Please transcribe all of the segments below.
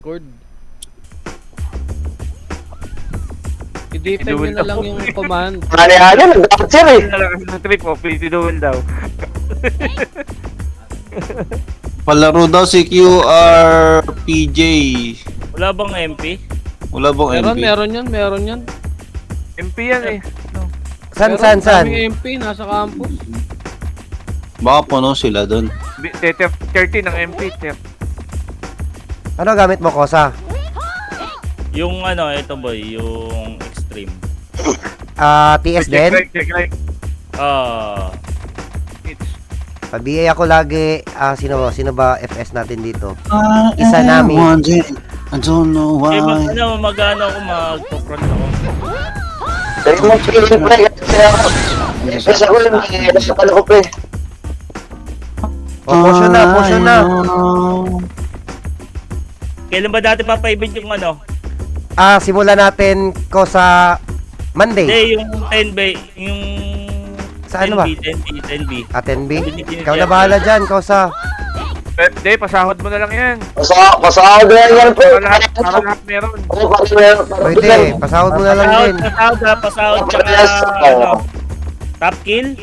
Cord. I-defend nyo na lang yung command. Ano, nag-capture eh. Nalakas na trip o, play duel daw. Palaro daw si QRPJ. Wala bang MP? Wala bang MP? Meron yan. MP yan eh. San? Daming MP, nasa campus. Baka puno sila doon. 30 ng MP. Ano gamit mo, Kosa? Yung ano, ito boy, yung extreme. TS din? Check right. Pa-BA ako lagi. Sino ba FS natin dito? Isa namin. I don't know Eh, why. mag-ano ako, mag-front ako. Dahil mo feeling pre. FS ako lang. Nasa pala ko pre. Potion na. Kailan ba dati pa-event yung ano? Simulan natin ko sa Monday. Hindi, yung 10B, yung... Sa ano ba? 10B. 10B? Ikaw na bahala dyan, Kosa. Hindi, pasahod mo na lang yan. Pasahod na yan, pre. Para lahat meron. Pwede, pasahod mo na lang din. Pasahod, ano, top kill?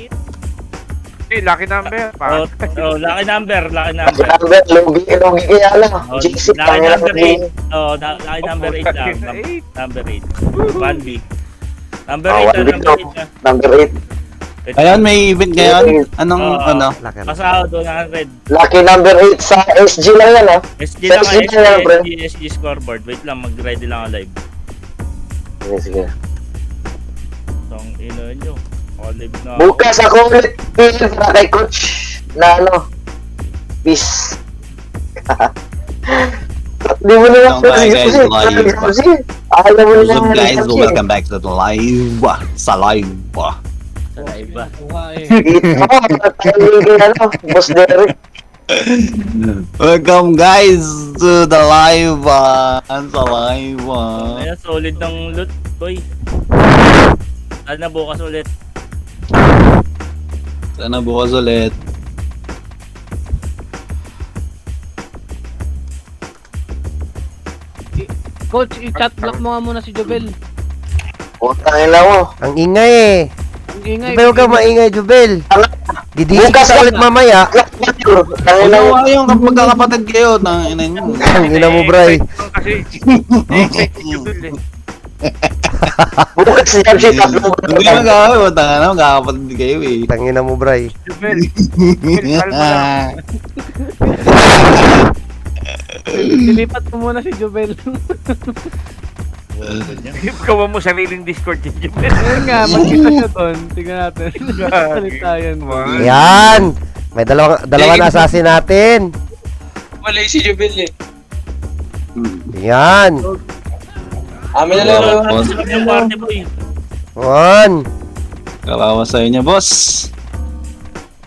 Hey, lucky number. Lucky number. Lugi kaya lang. Lucky number 8. Lucky number 8 lang. Number 8. 1B. Number 8 na, number 8 na. Number 8. Ayan, may event ngayon. Anong ano? Pasahod 100. Lucky number 8 sa SG lang yan, ha? SG lang, SG na yan, pre. SG scoreboard. Wait lang, mag-ready lang ako live. Sige. Tong ino nyo. Ako live na. Bukas ako ulit para kay coach na ano. Peace. Di mo na lang. Alam mo What's na up guys? Welcome back to the live. Sa live. Sa live ba? Boss Derek. Welcome guys to the live. Sa live. Ayan, solid ng loot, boy. Sana bukas ulit. Sana bukas ulit. Coach, i-chat block mo nga muna si Jubel. Putangin lang mo. Ang ingay eh. Ang ingay. Jubel, huwag ka maingay, Jubel. Didisi kita ulit mamaya. Tangin lang mo. Ano yung magkakapatid kayo? Ina nyo. Tangin na mo, Bray. Kasi, Bukas yan si Tatlo. Hindi magkakapatid. Magkakapatid kayo eh. Tangin na mo, Bray. Jubel, kalma lang. Dilipat mo muna si Jubel. Gawa mo sariling Discord din, Jubel. Ayun nga, magkita siya doon. Tingnan natin. Salitayan mo. Ayan. May dalawang assassin natin. Malay si Jubel eh. Ayan. Amin na lang. Yung party, boy. One. Kalawa sa inyo, boss.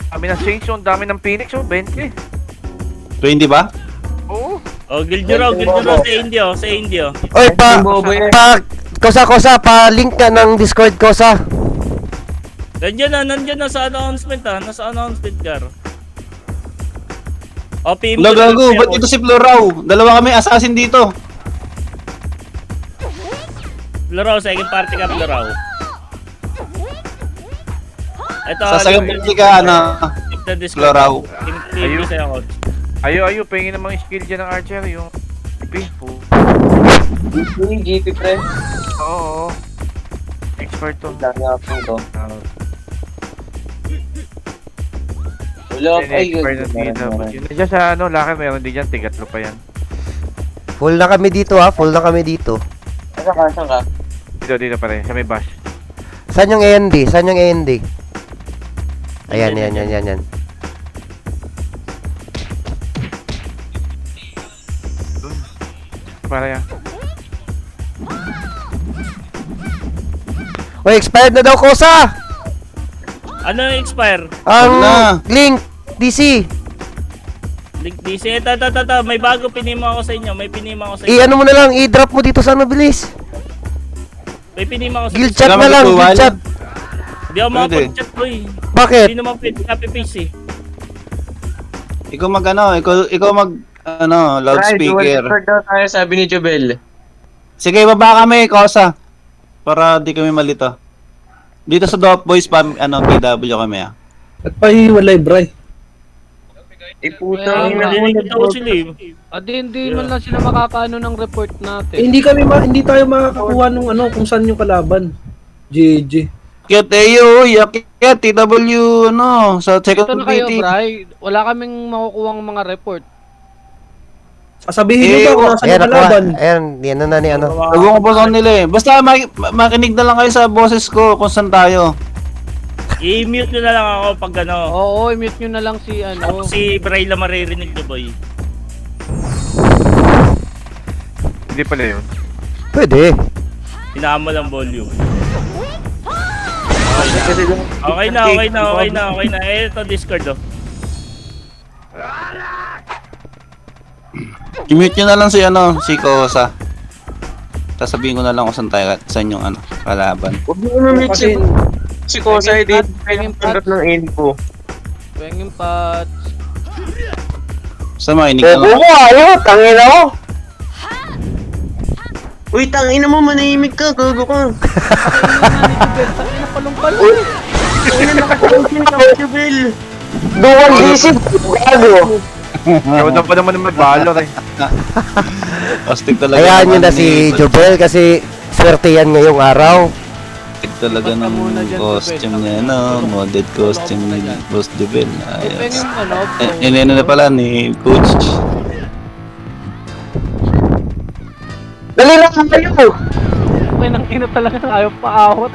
Dami ng Saints, ang dami ng Phoenix, 20. 20 ba? Oo. Oh, Gilduro sa Indio. Oy, Kosa, pa-link ka ng Discord, Kosa. Nandiyan na sa announcement nasa announcement gar. O, PM. Gago, ba't ito si Floraw? Dalawa kami assassin dito. Floraw, second party ka, Floraw. Ito, Sasagyan party ka, Floraw. Team sa'yo, coach. Ayo, pahingin namang skill dyan ng Archer, yung painful. Yung GP pre. Oo. Expert to. Dami ako to. Wala pa Expert na dito. Nandiyan sa Laki, meron din dyan, tigatlo pa yan. Full na kami dito, ha. Full na kami dito. Saan ka? Dito pa rin, sa may bash. Saan yung AND? Ayan. Para yan. Oy, expired na daw, Kosa! Ano yung expire? Ang Wag na. link, DC. Link DC. May bago pinima ako sa inyo. I-ano mo na lang, i-drop mo dito sa bilis. May pinima ako sa Guild inyo. chat na lang, guild chat. Hindi ako Pwede. makapag-chat, boy. Bakit? Hindi naman pwede copy paste eh. Ikaw mag ano, loudspeaker. Dual daw tayo, sabi ni Jobel. Sige, baba kami, Kosa. Para di kami malito. Dito sa Dop Boys, PW kami ah. At pahiwalay, Bray. Putang ina. Narinig ko sila eh. Hindi man lang sila makakaano ng report natin. Hindi tayo makakakuha nung kung saan yung kalaban. GG. Kaya Teo, kaya TW, sa Ito second na kayo, meeting. Bray. Wala kaming makukuhang mga report. Sasabihin nyo ba kung nasa Ayan, yung kalaban? ayan, yan na ni ano. Ewan ko pa sa kanila eh. Basta makinig na lang kayo sa boses ko kung saan tayo. I-mute nyo na lang ako pag ano. Oo, i-mute nyo na lang si ano. Si Bray lang maririnig nyo, boy. Hindi pala yun. Pwede. Hinaan mo lang volume. Okay na. Ito Discord oh. I-mute nyo na lang si Kosa. Tapos sabihin ko na lang kung saan yung kalaban. Huwag mo umimik si Kosa, hindi Penging tanggap ng info. Penging pat. Basta makinig na lang. ayaw, tangina mo. Uy, tangina mo, manahimik ka, gago ka. Tangina palong-palong. Tangina nakapagpapin ka, Jobel. Dual DC, gago. Ikaw na pa naman mag-valor eh. Astig talaga. Hayaan nyo ng na ano si eh. Jobel kasi swerte yan ngayong araw. Astig talaga Basta ng muna dyan, costume Jobel. niya, Modded costume ni Boss Jobel. Ayos. Penging ano. Inino na pala ni Coach. Dali lang kayo. Nang ina talaga ayaw paawat.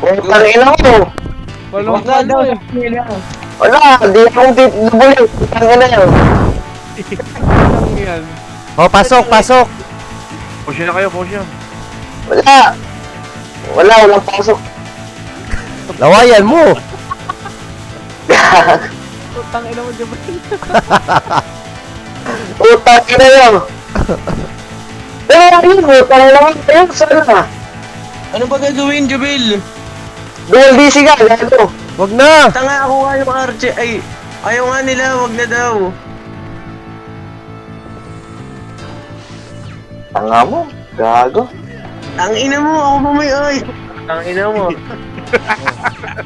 Tangina mo. Palong-palong. Wala, di akong titubuli. Tangina yun. Yan. O, pasok. Push na kayo, push yun. Walang pasok. Lawayan mo. Putang ina mo, Jobel. Utang ina yun. Pero yun, utang ina mo. Ayun, sana. Ano ba gagawin, Jobel? Dual DC ka, gago. Wag na. Tanga ako nga yung RJ. Ay, ayaw nga nila, wag na daw. Tanga mo, gago. Tangina mo, ako pa may ay. Tangina mo.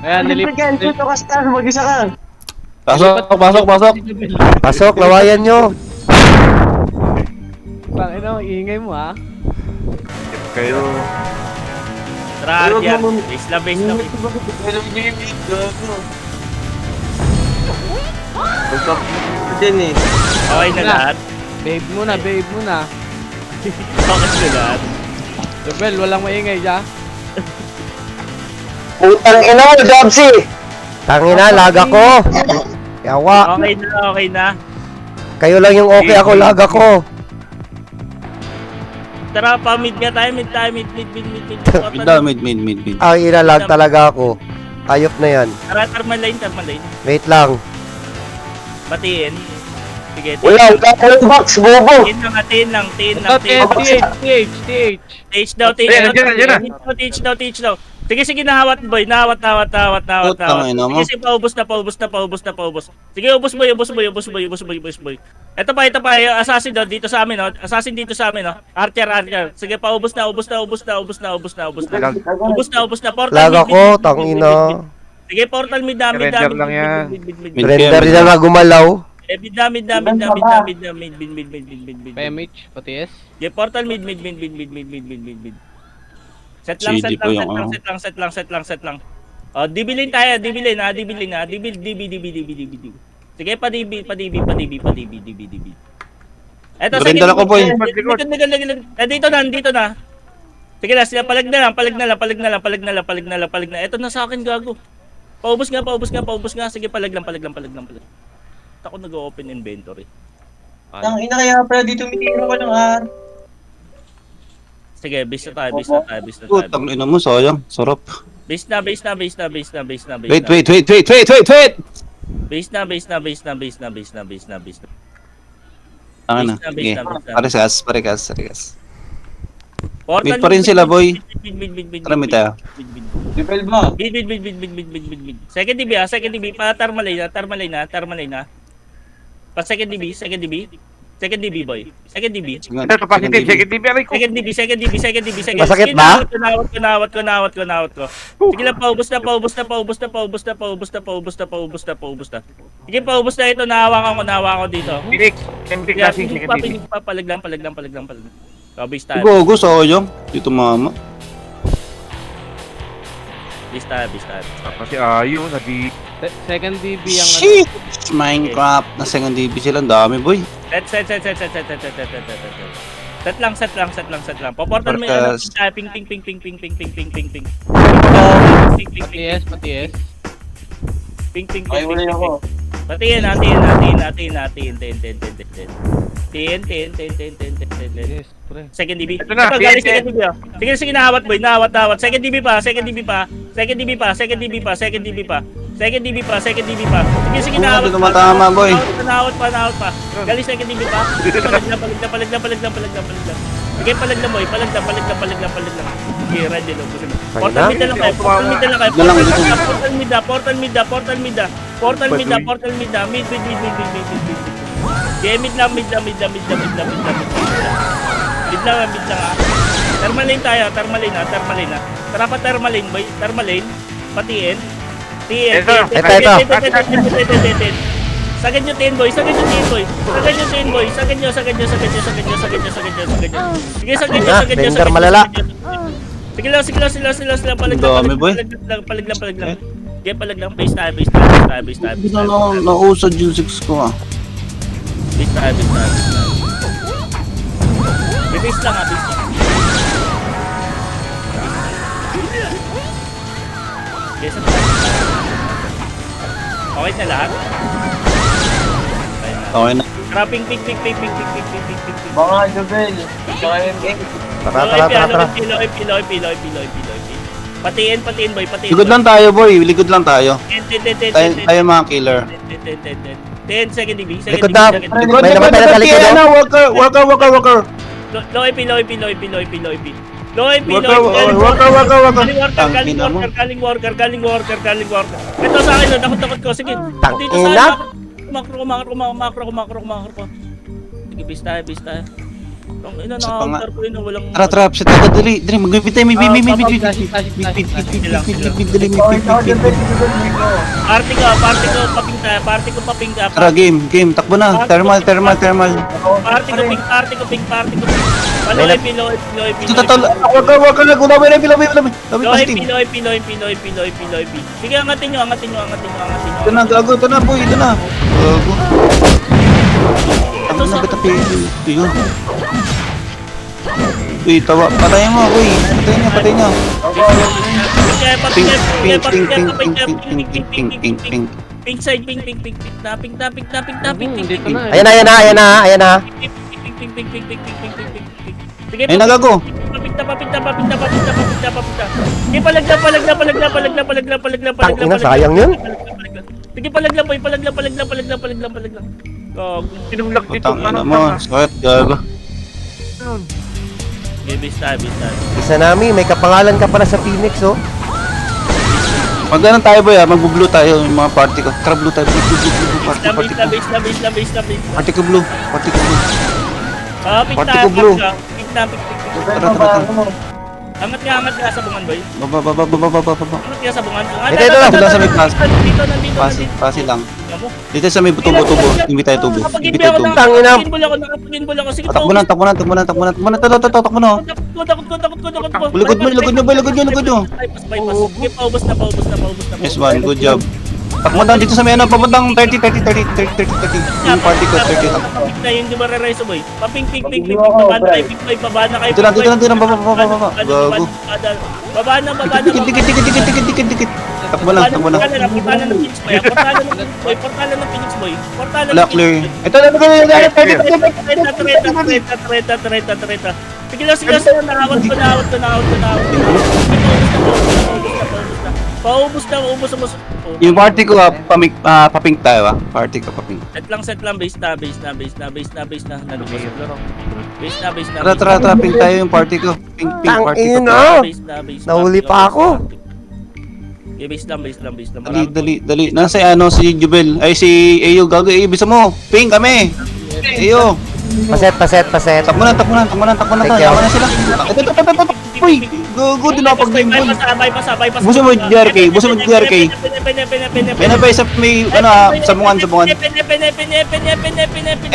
Ayan, nilip. Dito ka star, mag-isa ka. Pasok. Pasok, lawayan nyo. Tangina mo, ingay mo ha. Kayo. Tara, Huwag yan. mo Base na. Hello, Jimmy. Gago. Basta dyan eh. Okay na lahat. Babe muna. Okay na lahat. Jobel, walang maingay siya. Putang ina mo, Jobsy. Tangina, lag ako. Yawa. Okay na. Kayo lang yung okay, ako lag ako. Tara, pa-mid nga tayo. Mid. Mid. Ang inalag talaga ako. Ayop na yan. Tara, thermal line. Wait lang. Batiin. Sige, Wala box, bobo. Tin lang. TH. TH daw. Ayan TH daw. Sige, nahawat boy. Nahawat. Putang ina mo. Sige, paubos na. Sige, ubos boy. Ito pa. Assassin daw dito sa amin, no? Archer. Sige, paubos na. Portal Lag mid, ako, mid, tangina. Sige, portal mid. Render lang yan. Mid. Render din na gumalaw. Mid. PMH, patis. Sige, portal mid. Set lang. Oh, dibilin tayo. Dibilin. Sige, pa-DB. Eto, sige. Brenda ako, boy. Dito na. Sige na, sila palag na lang. Eto na sa akin, gago. Paubos nga. Sige, palag lang. Ako nag-open inventory. Tangina kaya pala dito mitiro ka ng Sige, base na tayo. Putang ina mo, sayang. Sarap. Base na. Wait. Base na. Ano? Base Sige. na. Parekas. Portal Mid pa rin sila, boy. Mid. Tara, mid tayo. Jubel ba? Mid. Second DB. Pa thermal line na. Pa second DB. Second DB, boy. Second DB. Ito, positive. Second TV, aray ko. Second DB, second DB, second DB, second. Masakit Sige, ba? nawat ko. Sige lang, paubos na. Sige, paubos na ito, nahawa ko dito. Phoenix. Empty Yeah, classic, second TV. pinig pa, palag lang. Base tayo, Gogo, sayang. Dito mama. base tayo. Kasi ayun, nadi... Second DB ang ano. Shit! Minecraft. Na second DB sila. Ang dami, boy. Set lang. Paportal mo yung ano, Marcas. ping. Matias, Matias. Ping. Ay, wala na ako. Patiin natin. Yes, pre. Second DB. Ito na, galing PSN. second DB. Sige, nawat boy, nawat. Second DB pa. Second DB pa. Sige, nawat. Dito matama, boy. Nawat pa. Galing second DB pa. Palag lang. Sige, palag lang, boy. Palag lang. Sige, ready lang. Portal mid na lang kayo. Portal mid. Mid. Okay, mid lang. Mid lang. Thermalane tayo. Thermalane na. Tara pa thermalane, boy. Thermalane. Patiin. Ito. Sagad nyo 10, boy. Sagad nyo. Sige, sagad nyo. Render malala. Sige lang. Palag Dami, boy. lang. Okay, palag lang. Base tayo. Hindi na nausad yung 6 ko, ah. Base tayo. Base lang. Okay, sa okay na lahat? Okay na. Trapping, ping. Mga Jubel. Tsaka yung game. Tara. Patiin, boy. Ligod lang tayo, boy. Ligod lang tayo. Tayo mga killer. 10 second DB. Likod na. May namatay na sa likod, oh. Worker. Low IP. Galing worker. Ito sa akin, takot ko. Sige. Dito sa Tangina. Makro ko. Sige, base tayo. Ang ina Sa panga- na-counter ko yun, walang... Tara, set agad, dali. Dali, mag-bit tayo, may Sige lang. Party ko, paping ka. Tara, game, takbo na. Thermal. Party ko, ping. Low IP. Worker na, gulawin na, pilawin. Low IP. Sige, angatin nyo. Ito na, gago, ito na, boy, ito na. Gago. Ano na, bitapi. Yun. Uy, tawa. Patayin mo, boy. Patay niya. Pink side. Tapping. Dito na. Ayan na. Sige, Ay, nagago. papinta. Sige, palag lang. Tangina, sayang yun. Sige, palag lang. Gago. Sinulak dito. Putang ina mo. Sakit, gago. Okay, base tayo. Isa namin, may kapangalan ka pala sa Phoenix, oh. Pag ganun tayo, boy, mag-blue tayo, yung mga party ko. Tara, blue tayo. Blue. Party ko. Party ko blue. Pink Party tayo, ko blue. pink na. Tara. Angat nga sa bungan, boy. Baba. Angat nga sa bungan. Dito sa may class. Nandito. Pasi lang. Amo. Dito sa may tubo. Hindi tayo tubo. Hindi tayo tubo. Tangina. Nakapag-inball ako. Sige, Takbo na. Takbo na. Takbo na. Takot ko. Lugod nyo. Bypass. Sige, paubos na. Yes, man. Good job. Takbo na dito sa may ano. Papuntang 30. Yung party ko, 30. Papink na yung di ba re-reso, boy? Papink. Pabana kayo. Dito lang. Baba. Gago. Baba na. Dikit. Takbo na. Portalan ng Phoenix, boy. Wala, clear. Ito na. Treta. Sige lang. Nakawat ko. Paubos na. Yung party ko, papink tayo, ah. Party ko, papink. Set lang. Base na. Nalubos yung laro. Base na. Tara, pink tayo yung party ko. Pink party ko. Tangina. Base na. Nahuli pa ako. Okay, base lang. Dali. Nasa ano si Jubel. Ay si Ayo, gago. Bisa mo. Pink kami. Ayo. Paset. Takbo na to. Take Yaman na sila. Ito. Uy, gago din ako game boy. Bypass. Buso mo DRK. May na pa isa may sabungan.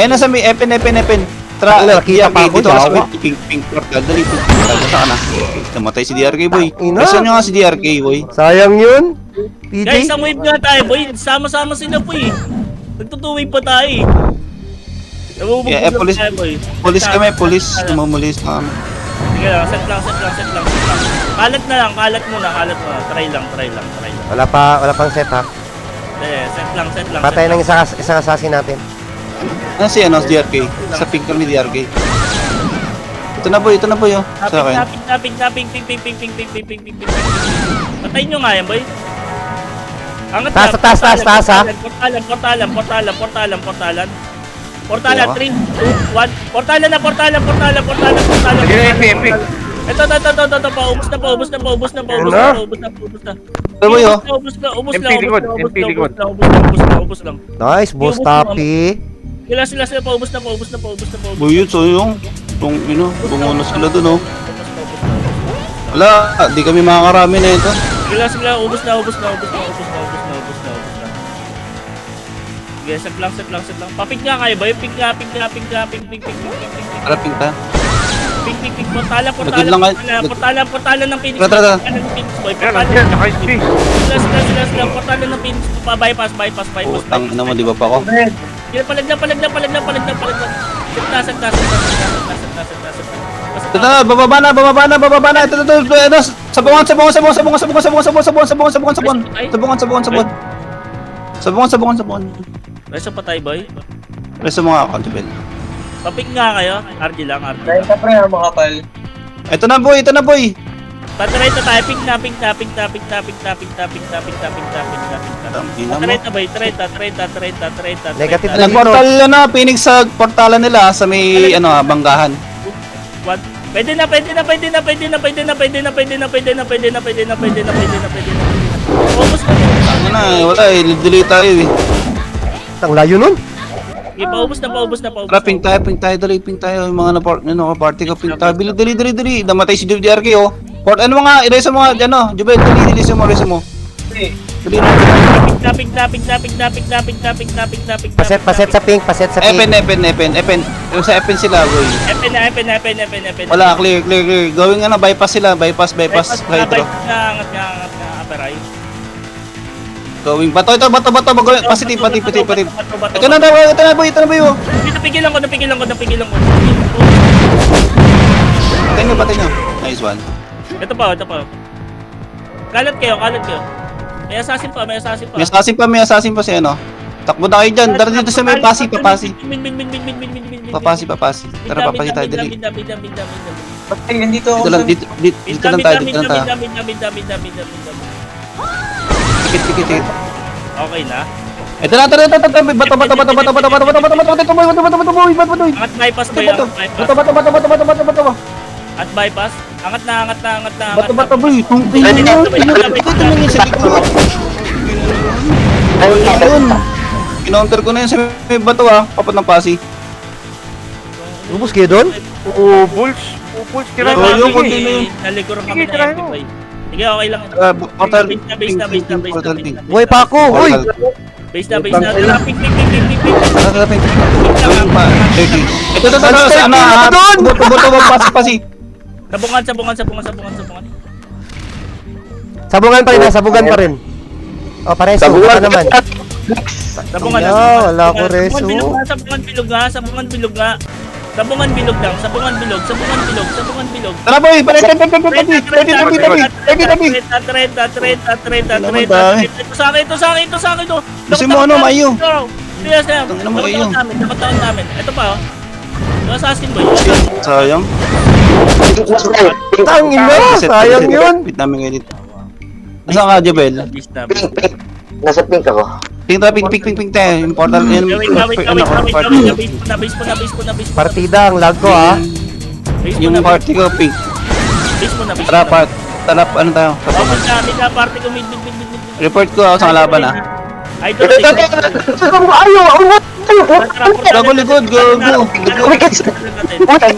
Nasa may epen. Tara, Nakita pa ako, dito ka sa dawa. pink portal. Dali, saan ka na? Namatay si DRK boy. Ina. Kasi nyo nga si DRK boy. Sayang yun. Guys, PJ. ang wave nga tayo, boy. Sama-sama sila po eh. Nagtutuwing pa tayo eh. Nabubugbog Police. tayo, boy. Police kami, police. Namumulis na kami. Sige lang, set lang. Kalat muna. Try lang. Wala pang set ha. Set lang. Patay ng isang assassin natin. Ano si DRK? Sa pink kami DRK. Ito na boy oh. Sa akin. Ping. Patayin nyo nga yan, boy. Angat Taas, na, taas, taas, ha? Portalan, 3, 2, 1. Portalan na. Sige na, MP. Ito. Paubos na. Ito boy oh. MP likod. Ubos lang. Nice, boss Tapi. Sila, paubos na. Boy yun, so yung bumuno sila dun oh. Wala, di kami makakarami na ito. Sila, ubos na. Sige, set lang. Papig nga kayo, boy. Ping. Tara, pink ta. Ping. Nagod lang kayo. Portalan ng Phoenix. Tara. Portalan ng Phoenix, boy. Yan, Portalan. naka-SP. Sila. Portalan ng Phoenix. Bypass. Utang ina mo, di ba pa ako? Sila, palag na. Set na. Ito na, bababa na. Ito. Sabungan. Reso pa tayo, boy. Reso mga accountable. Papig nga kayo. RG lang. Dahil ka pre, makapal. Ito na boy. Tatry na tayo. Ping na. Ina mo. Tatry. Negative na. Nagportal na, Phoenix sa portalan nila sa may banggahan. Pwede na. Focus na. Ano na, wala delete tayo eh. Ang layo nun. Okay, paubos na. Tara, pink tayo, dali, pink tayo. Yung mga party ko, pink tayo. Dali. Namatay si DRK oh. Ano mga, erase mo nga, Jubel, dali, erase mo. Dali na. Paset sa pink. Epen. Yung sa Epen sila, boy. Epen. Wala, clear. Gawin nga na, bypass sila, bypass, hydro. Angat nga, aperay. Gawing bato, positive. Ito na boy, oh. Napigilan ko. Patay nyo. Nice one. Ito pa. Kalat kayo. May assassin pa. May assassin pa si Takbo na kayo dyan. Dara dito sa may papasi. Papasi. Tara, papasi tayo, dali. Patay, nandito ako. Dito lang tayo. Tikit. Okay na. Ito na. Bato. Angat bypass ba yan? At bypass? Angat na. Bato, boy. Ayun. Kinounter ko na yun sa may bato papat ng pasi. Ubus kayo doon? Bulls, tira Oo, na. yung konti na yun. Nalikuran kami Sige, ng try MP, mo. boy. Sige, okay lang. Portal Base pink. na. Buhay pa ako. Uy! Base na. Ping. Tara, pink. Ito, Unstable ako doon! Bato, pasi. Sabungan. Sabungan pa rin. O, pareso. Baka naman. Sabungan Ala, lang. wala ko reso. Sabungan bilog nga. Sabungan bilog lang. Sabungan bilog. Tara, boy. Ito sa akin to. Gusto mo Mayo? Yes, sir. Tangina mo, Mayo. Nakataon namin. Ito pa, yung assassin boy. Sayang. Tangin na! Sayang yun! Wait namin ngayon dito. Nasaan ka, Jobel? Nasa pink ako. Pink tayo. Yung portal. Wait. Base mo na. Partida, ang lag ko ha. Yung party ko, pink. Base mo na. Tara, ano tayo? Mid na party ko, mid. Report ko ako sa kalaban I don't think. Ayaw! Gago likod, gago.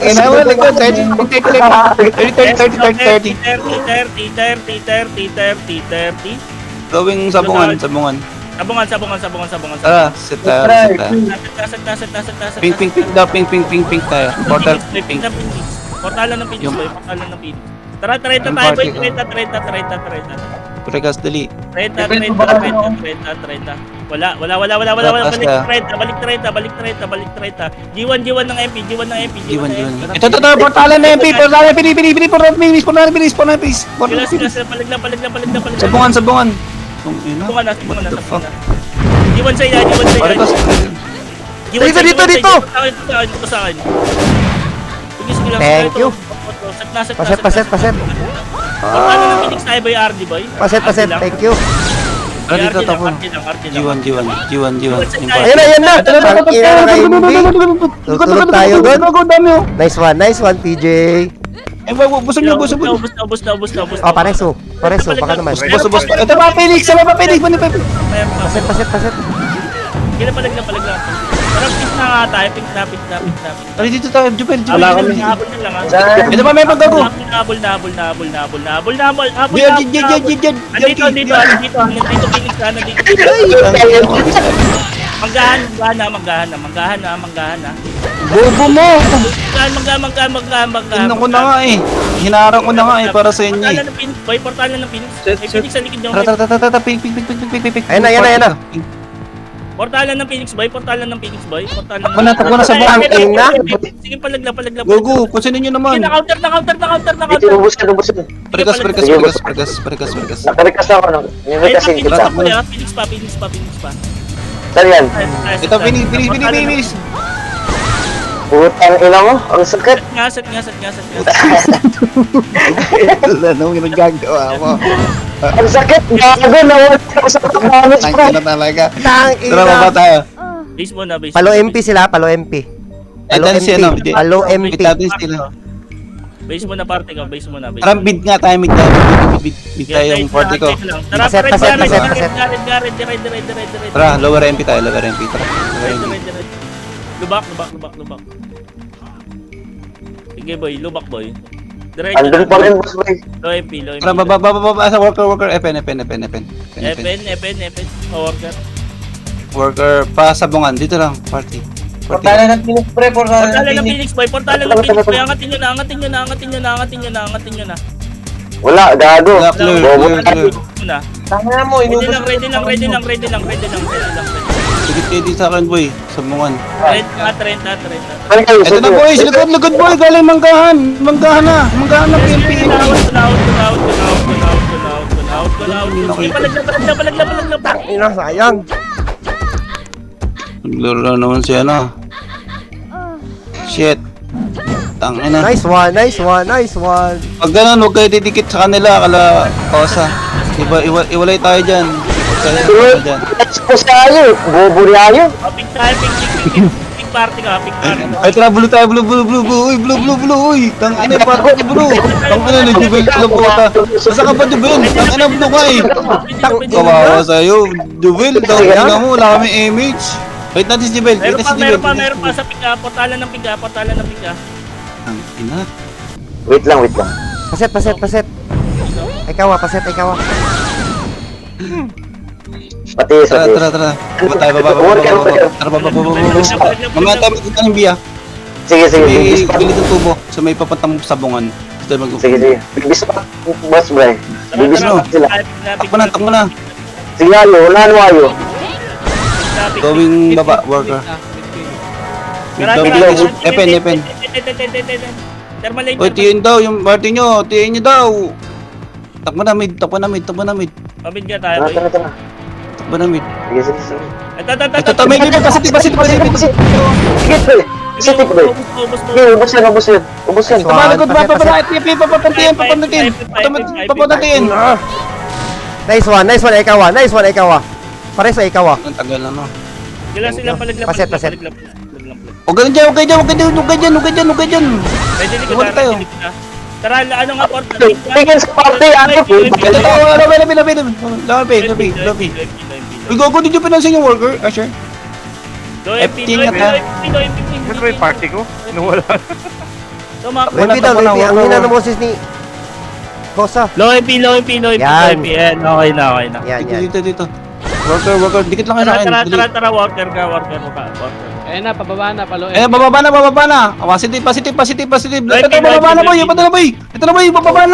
Inawa likod, 30. Gawing sabungan. Sabungan. Tara, sit tayo. Pink tayo. Portal, pink. Portalan ng Phoenix, Yung- boy. Portalan ng Phoenix. Tara, 30 Yung tayo, boy. party ko. 30. Prekas, dali. 30. Wala. Taas Balik 30. G1 ng MP. Jiwan. Ito, portalan na MP. Portalan, pili. Portalan, bilis. Sila, palig lang. Sabungan. Kung ina. Sabungan na. What the fuck? G1 sa iya. Prekas. Dito. Ito sa akin. Sige lang. Thank you. Set. Paset. Portalan ng Phoenix tayo, boy, RD, boy. Paset. Thank you. Tara dito, RD lang, tapo. RD lang. Jiwan. Ayan na. Ang ina na kayo, hindi. Tutulog tayo doon. Nice one, TJ. Eh, busog niyo. Ubus na. Oh, pareso. Baka naman. Bus. Ito ba, Felix? Paset. Kailan palag lang. Parang pink na nga tayo, pink na. Tara dito tayo, Jubel. Wala kami. Habol na lang, ha? Ito ba, may paggago? Habol. Diyan. Nandito, Phoenix ka, nandito. Manggahan na. Bobo mo! Manggahan. Tingnan ko na nga eh. Hinarang ko na nga eh para sa inyo eh. Portalan ng Phoenix, boy, portalan ng Phoenix. Set. May Phoenix sa likod niyo. Tara, pink. Ayan na. Portalan ng Phoenix, boy. Takbo na sa buhang ina. Sige, palag lang. Gogo, kusinin nyo naman. Na-counter. Ubus ka. Prekas. Nakarikas ako. Ay, Kasi Phoenix kita. pa, Phoenix pa. Saan yan? Ito, binis. Putang ina mo. Ang sakit. Set nga. Wala nang ginagagawa mo. Ang sakit. Gago. Nawala ako sa kamamis ko. Ang ina talaga. Tang Tara, baba ina. tayo. Base mo na. Palo MP sila, Palo MP. Ito na si ano. Palo MP. Wait natin sila. Base mo na party ka, base mo na. Tara, bid nga tayo, mid tayo yung party ko. Tara, Paset. Garrett. Tara, lower MP tayo, Tara. Lubak. Sige, boy, lubak, boy. Andun pa rin, boss boy. Low MP. Tara, baba sa worker, FN. Worker. Worker, pa sabungan, dito lang, party. Portalan ng Phoenix, pre. Portalan ng Phoenix, boy. Angatin nyo na. Wala, gago. Bobo na. na. Tanga mo, Ready lang. Sigit kayo dito sa akin, boy, sabungan. 30. Ano kayo? Ito na, boy, likod, boy, galing manggahan na, PMP. Palag lang. Ina, sayang. Naglaro na naman si ano. Shit. Tangina. Nice one. Pag ganun, huwag kayo didikit sa kanila, kala Kosa. Iwalay tayo dyan. Let's go tayo. Bobo tayo. Pink party ka. Ay, tara, blue tayo, blue, uy. Tangina, party, blue. Tangina, nag-jubel ka lang puta. Basta ka pa, Jubel. Tangina, blue ka eh. Kawawa sa'yo. Jubel, tangina mo, wala kami image. Wait natin si Jubel. Meron pa sa pika. Portalan ng pika. Tangina. Wait lang. Paset. Ikaw, paset. Pati. Tara. Baba tayo, baba. Tara, baba. Mamaya tayo magkita ng biya. Sige. May pilit ng tubo. So may papatang sabungan. Sige. Bibis pa. Boss, bro. Bibis pa sila. Takbo na. Sige, wala ayo. Going baba, worker. Epen. Oy, tiyin daw, yung party nyo. Tiyin nyo daw. Takbo na mid. Mabid ka tayo, boy. Tara. Takbo na mid. Sige. Ito, may pasit. Sige, pre. Sige, pre. Sige, ubos yan. Tamalagod ba? Papantayin. Nice one, ikaw. Pares sa ikaw. Ang tagal na no. Sila palag lang. Paset. Huwag ka dyan. Ready ka Wala tayo. na. Tara, ano nga port? Tingin sa party, ano po? Ito, labi. Uy, gago, did you pinansin yung worker? Asher? Low MP, F-King low na MP, ta. low MP, low MP. Ba't ba yung party ko? Nawala. Tumakbo. Lempi daw, Wala, Lempi. Ang wala. hina ng boses ni Kosa. Low MP, low MP, low MP, low Yan. MP. Yan, okay na, okay na. Yan, yan. Dito. Worker. Dikit lang kayo sa Tara, akin. tara, worker ka, worker. Ayun na, pababa na, palo. Eh, bababa na. Positive. Right, Ito, bababa na, boy. Ito na, boy. Bababa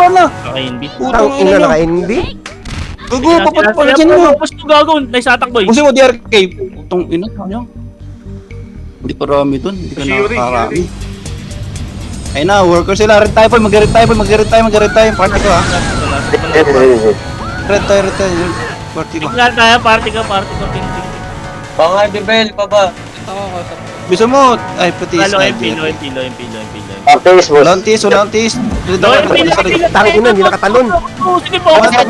na. Okay, invite. Tang ina naka-NB. Gugu, papatpalasin mo. Tapos ko gagawin, nice attack boy. Gusto mo, DRK. Putong ina, nyo. Hindi parami dun. Hindi ka Shuri, nakakarami. Ayun na, worker sila. Red tayo, mag-red tayo. Party ko, ha. Red tayo. Party ko. Tingnan tayo, party ka, ting. Baka Jubel, baba. Ito ako, sa Gusto mo, ay, pati Low isa. MP, low MP. Artis, boss. Walang tis. Low MP, Tang ina, hindi nakatalon. Sige, paubos ka.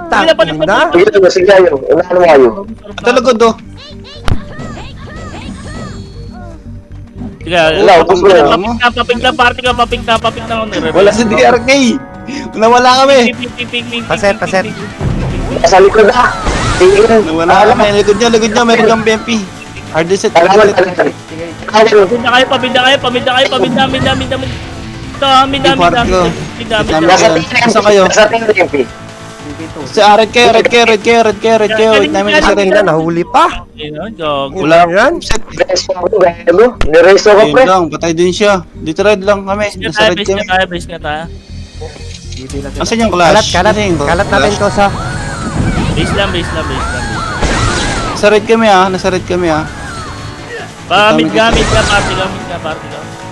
Tang ina. Sige, ayo. Unahan mo kayo. Ito lagod, do. Sige, Wala, ubos mo yan. papig na, party ka, papig na. Wala si DRK. Nawala kami. Paset. Nasa likod na. Tingin. Nawala kami. Ligod nyo. Meron kang BMP. Hard reset. Talaman. Pabinda kayo. Dami. Nasa tingin. Nasa kayo? Nasa tingin, MP. Si Red kayo. Wait namin isa Tang rin. ina, nahuli pa. Wala. Yan. Set. Resto ko, gano? Niresto ko, Ayun pre. lang. Patay din siya. Dito red lang kami. Nasa red kami. Base nga tayo. Asan yung clash? Kalat Asan yung natin clash? Kosa. Base lang. Nasa red kami, ha. Nasa red kami, ha. Gamit ka, party ka.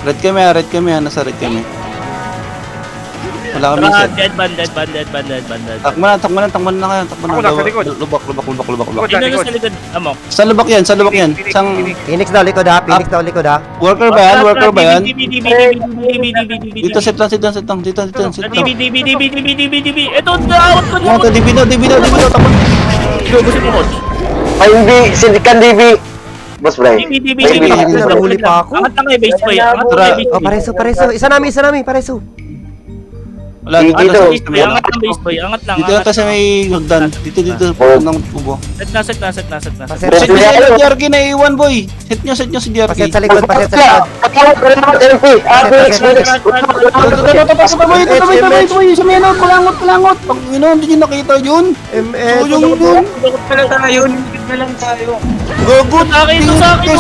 Red kami, ha. Nasa red kami. Wala kami set. Dead band. Takbo na kayo. Ako nasa likod. Lubak. Ako Sino dyan, na sa likod? Amok. Sa lubak yan. Isang Phoenix daw likod ha. worker ba yan? Dito set lang. Dito. Ito, daawat ko Ano to? DB daw. Tapos. Ubusin mo, coach. MB, sindikan DB. Boss, pre. DB. Tang ina, nahuli pa ako. Angat lang kayo, base boy. Angat lang kayo, Oh, base boy. pareso. Isa namin, pareso. Wala. Dito Dito. sa Base boy, angat lang, base boy. Angat lang. Dito ata sa may hagdan. Dito. Ng ubo. Set na. Paset Set nyo si DRK na iwan, boy. Set nyo si DRK. Paset sa likod. Patawag ko rin ako, MP. Phoenix. Tabay. Sa may palangot. Pag hindi nyo nakita yun. MS. Yun. Gagot. Sa akin.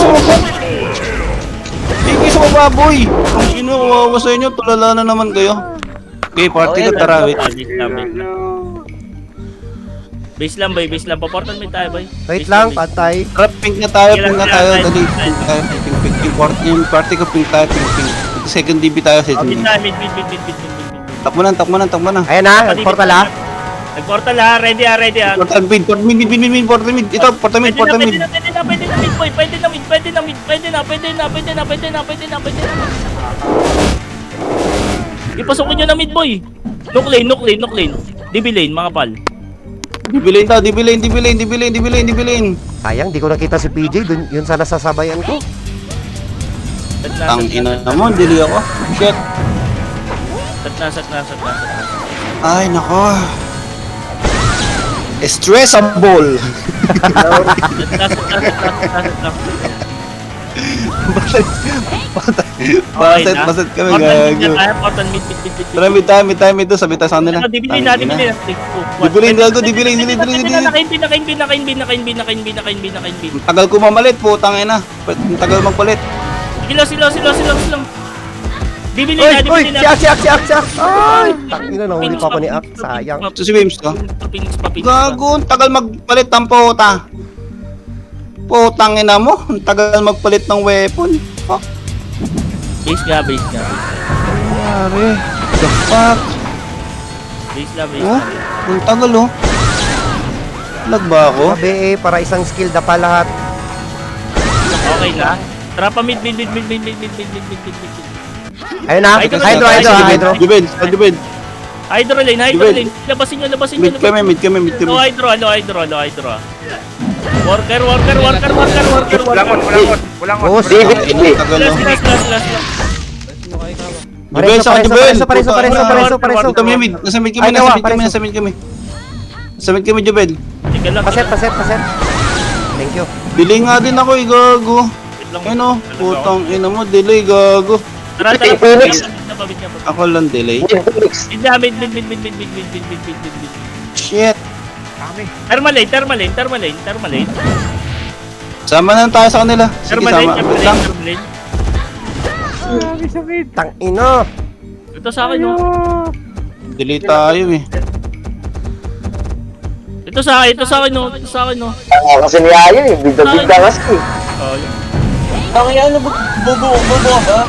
Tingin sa baba, boy. Ang ino, kawawa sa inyo. Tulala na naman kayo. Okay, party ka, tara, wait. Base lang, boy. Paportan mo tayo, boy. Wait lang, patay. Tara, pink na tayo. Dali. Yung party ko, pink tayo, pink. Second DB tayo, second DB. Mid. Takbo na. Ayan na, portal ha. Nag-portal ha, ready ha. Portal mid. Ito, portal mid. Pwede na mid, boy. Pwede na. Ipasukin nyo na mid, boy. Nook lane. DB lane, mga pal. DB lane. Sayang, di ko nakita si PJ. Yun sana sasabayan ko. Ang ina naman, dili ako. Shit. Set na. Ay, nako. Stressable. Baset kami, gago. Portal mid. Tara, mid tayo. Sabi tayo sa kanila. Dibilin na. Dibilin, gago, dibilin. Nakainbin. Ang tagal ko mamalit, putang ina. Ang tagal magpalit. Sila. Dibilin Uy, na. si Ak. Ay, tangina, nahuli pa ako ni Ak. Sayang. So si Wims to. Papings. Gago, ang tagal magpalit ng puta. Putang ina mo, ang tagal magpalit ng weapon. Oh, Base nga. pare. The fuck? Base nga. Oh, ang tagal oh. Lag ba ako? Sabi para isang skill na pa lahat. Okay na. Trapa mid. Ayun na, Hydro. Jubel. Hydro lane. Labasin nyo. Mid kami. Low hydro. Worker. Walang Oh, DB. Ang tagal oh. Last. Jubel, sa Jubel. Pareso. Dito kami mid. Nasa mid kami. Ay, nawa, Nasa mid kami, Jubel. Sige lang. Paset. Thank you. Delay nga din ako, gago. Wait lang. Ano, putang ina mo, delay, gago. Tara. Phoenix. Nababit niya pa. Ako lang delay. Phoenix. Mid. Shit. Thermalane. Sama na tayo sa kanila. Sige, sama. Wait lang. Thermalane. Tang ino. Ito sa akin, no? Delay tayo eh. Ito sa akin, no? Kasi niya yun eh. Bigda kasi. Oh, yun. Bubo ba?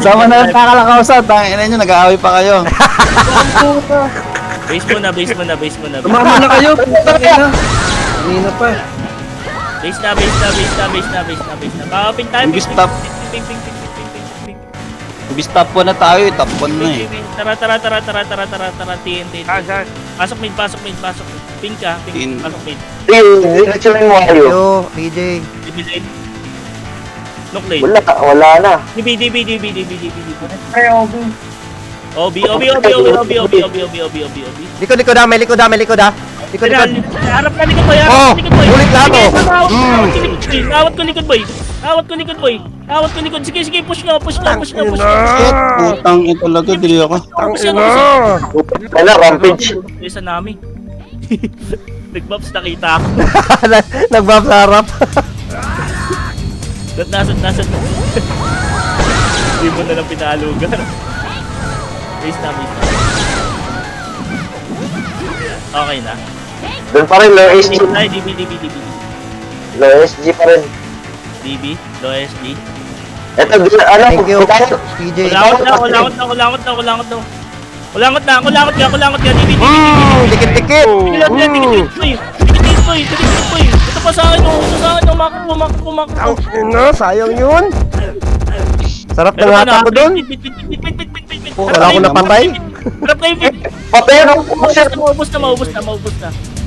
Sama na lang kakalakaw tangin na nyo, nag-aaway pa kayo. Base mo na. Tumama na kayo. Putang ina. Kanina pa. Base na. Pakapin tayo. Imbis top. Imbis top 1 na tayo, top 1 na eh. Tara, TNT. Saan? Pasok mid. Pink ka, In. pasok mid. Diretso lang yung wayo. Yo, PJ. DB lane. Knock lane. Wala na. DB. OB. Likod ah, may likod ah. Likod. Harap ka likod boy. Oh, ulit lahat, oh. Awat ko likod. Sige, push nyo. Shit, putang ito talaga, delay ako. Wala, rampage. Isa namin. Nag-buffs nakita ako. Nag-buff sa harap. Nasad. Hindi mo na lang pinalugan. Base na. Okay na. Doon pa rin, low SG. Ay, DB. Low SG pa rin. DB, low SD. Ito, ano? Thank you, PJ. Kulangot ka, DB. Dikit-dikit. Dikit, boy. Ito pa sa akin, makro. Ang ina, sayang yun. Sarap ng hata ko dun. Oh, wala akong napatay. Sarap kayo, Fit. Patay na. Maubos na.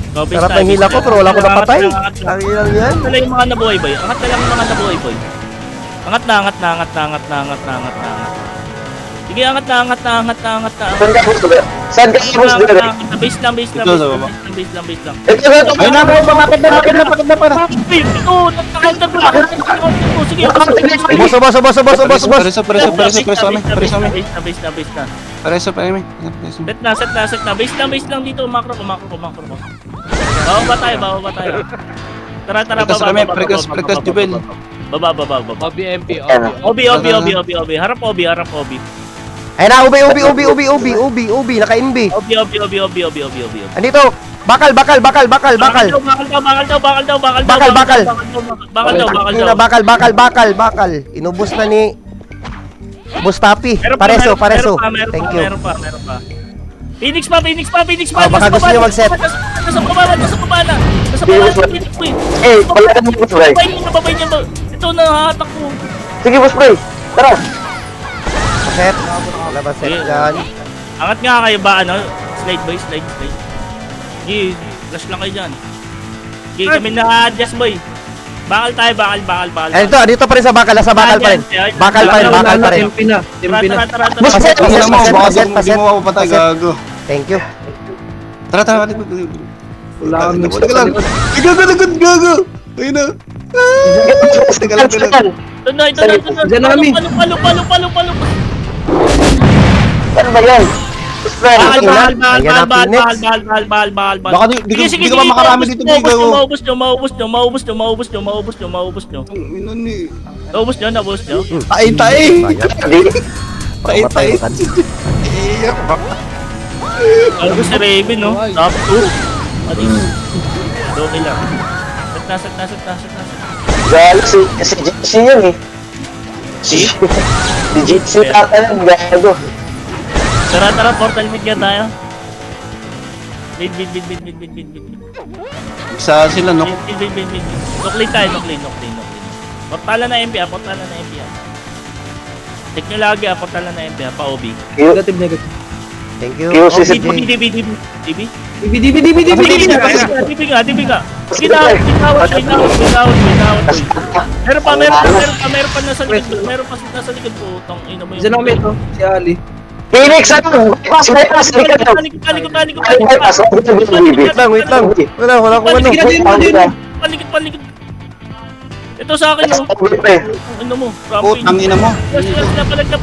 Sarap ng hila ko, pero wala akong napatay. Ang ilang yan. Angat na lang yung mga nabuhay, boy. Angat na. Sige, angat na. Saan ka boss doon? Base lang. Ito, sa baba. Base lang. Ito. Ay, napakit na. Ito, nagka-counter ko lang. Sige, Boss. Preso kami. Base na. Preso pa kami. Set na. Base lang dito. Makro. Bawa ba tayo? Tara, Preso kami, prekas, Jubel. Baba. OBMP. OB. Harap OB. Ay na, ubi, naka-MB. OB. Andito, bakal. Bakal. Inubos na ni Boss Tapi. Pareso. Thank you. Meron pa. Phoenix pa. Baka gusto niyo mag-set. Nasa baba na. Phoenix po. Wala ka boss Bray. Babay niya ba? Ito na, hatak ko. Sige boss Bray. Tara. Set. Wala ba set dyan? Angat nga kayo ba, slide. Sige, flash lang kayo dyan. Sige, kami na-adjust boy. Bakal tayo. Ay, dito pa rin sa bakal. Nasa bakal pa rin. Bakal pa rin. Tempi na. Tara. Paset. Hindi mo ako patay, gago. Thank you. Tara. Wala kang next Gago. Ayun na. Ito na. Diyan na kami. Palo. Ano ba yan? Boss Bray. Bahal. Baka di ka pa makarami dito, Bigo. Maubos nyo. Naubos nyo. Tay. Hindi. Ano si Raven, no? Top 2. Okay lang. Set na. Galo si GC yun eh. Si? Si GC tatanan, gago. Tara, portal mid ka tayo. Mid. Isa sila, no? Mid. Noclane tayo. Portala na MP, Check nyo lagi, portala na MP, pa OB. Negative. Thank you. QC DB DB. DB nga. Sige na, awat. Meron pa nasa likod po. Tang ina mo Diyan namin ito. Si Ali. Phoenix, ano? Bypass, likod daw. Talikod. Bypass, Wait lang. Wala akong ano. paligid. Ito sa akin, oh. Ano mo? Rampage. Putang ina mo. Sila, palag na.